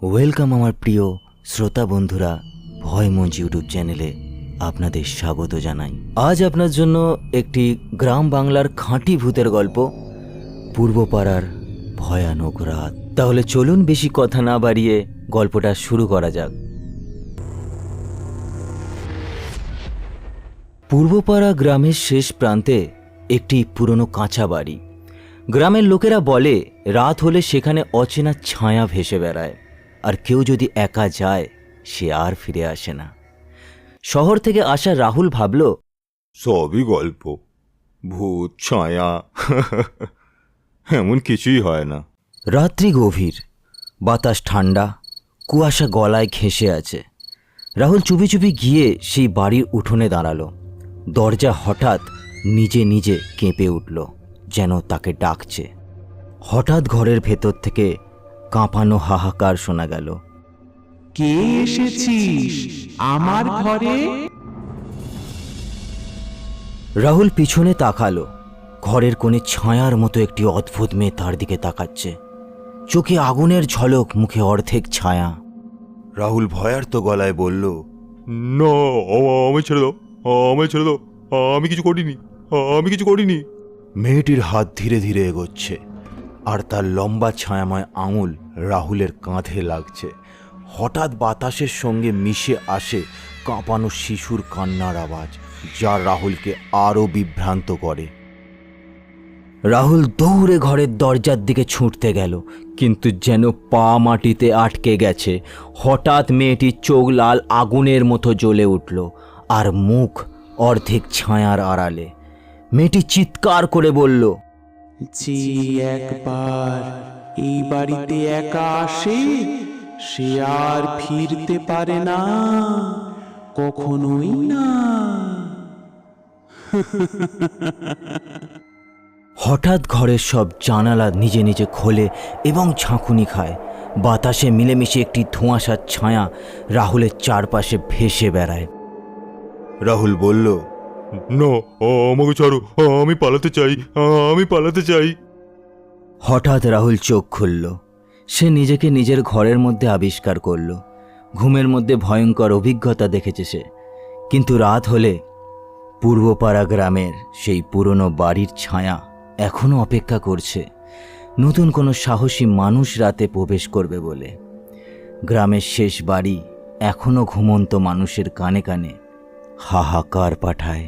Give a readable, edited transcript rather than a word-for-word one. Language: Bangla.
ওয়েলকাম আমার প্রিয় শ্রোতা বন্ধুরা, ভয়মঞ্চ ইউটিউব চ্যানেলে আপনাদের স্বাগত জানাই। আজ আপনার জন্য একটি গ্রাম বাংলার খাঁটি ভূতের গল্প, পূর্বপাড়ার ভয়ানক রাত। তাহলে চলুন বেশি কথা না বাড়িয়ে গল্পটা শুরু করা যাক। পূর্বপাড়া গ্রামের শেষ প্রান্তে একটি পুরনো কাঁচা বাড়ি। গ্রামের লোকেরা বলে রাত হলে সেখানে অচেনা ছায়া ভেসে বেড়ায়, আর কেউ যদি একা যায় সে আর ফিরে আসে না। শহর থেকে আসা রাহুল ভাবল, সবই গল্প, ভূত ছায়া এমন কিছুই হয় না। রাত্রি গভীর, বাতাস ঠান্ডা, কুয়াশা গলায় ঘেঁষে আছে। রাহুল চুপি চুপি গিয়ে সেই বাড়ির উঠোনে দাঁড়ালো। দরজা হঠাৎ নিজে নিজে কেঁপে উঠল, যেন তাকে ডাকছে। হঠাৎ ঘরের ভেতর থেকে কাঁপানো হাহাকার শোনা গেল। কে এসেছিস আমার ঘরে? রাহুল পিছনে তাকালো। ঘরের কোণে ছায়ার মতো একটি অদ্ভুত মেয়ে তার দিকে তাকাচ্ছে। চোখে আগুনের ঝলক, মুখে অর্ধেক ছায়া। রাহুল ভয়ার্ত গলায় বলল, না, আমায় ছেড়ে দাও, আমায় ছেড়ে দাও, আমি কিছু করিনি। মেয়েটির হাত ধীরে ধীরে এগোচ্ছে, আর তার লম্বা ছায়াময় আঙুল রাহুলের কাঁধে লাগছে। হঠাৎ বাতাসের সঙ্গে মিশে আসে কাঁপানো শিশুর কান্নার আওয়াজ, যা রাহুলকে আরও বিভ্রান্ত করে। রাহুল দৌড়ে ঘরের দরজার দিকে ছুটতে গেল, কিন্তু যেন পা মাটিতে আটকে গেছে। হঠাৎ মেয়েটির চোখ লাল আগুনের মতো জ্বলে উঠল, আর মুখ অর্ধেক ছায়ার আড়ালে। মেয়েটি চিৎকার করে বলল, যে একবার এই বাড়িতে একা আসে সে আর ফিরতে পারে না, কখনোই না। হঠাৎ ঘরের সব জানালা নিজে নিজে খোলে এবং ঝাঁকুনি খায়। বাতাসে মিলেমিশে একটি ধোঁয়াশার ছায়া রাহুলের চারপাশে ভেসে বেড়ায়। রাহুল বলল, না, আমাকে ছাড়ো, আমি পালাতে চাই। হঠাৎ রাহুল চোখ খুলল। সে নিজেকে নিজের ঘরের মধ্যে আবিষ্কার করল। ঘুমের মধ্যে ভয়ঙ্কর অভিজ্ঞতা দেখেছে সে, কিন্তু রাত হলে পূর্বপাড়া গ্রামের সেই পুরনো বাড়ির ছায়া এখনো অপেক্ষা করছে নতুন কোনো সাহসী মানুষ রাতে প্রবেশ করবে বলে। গ্রামের শেষ বাড়ি এখনো ঘুমন্ত মানুষের কানে কানে হাহাকার পাঠায়।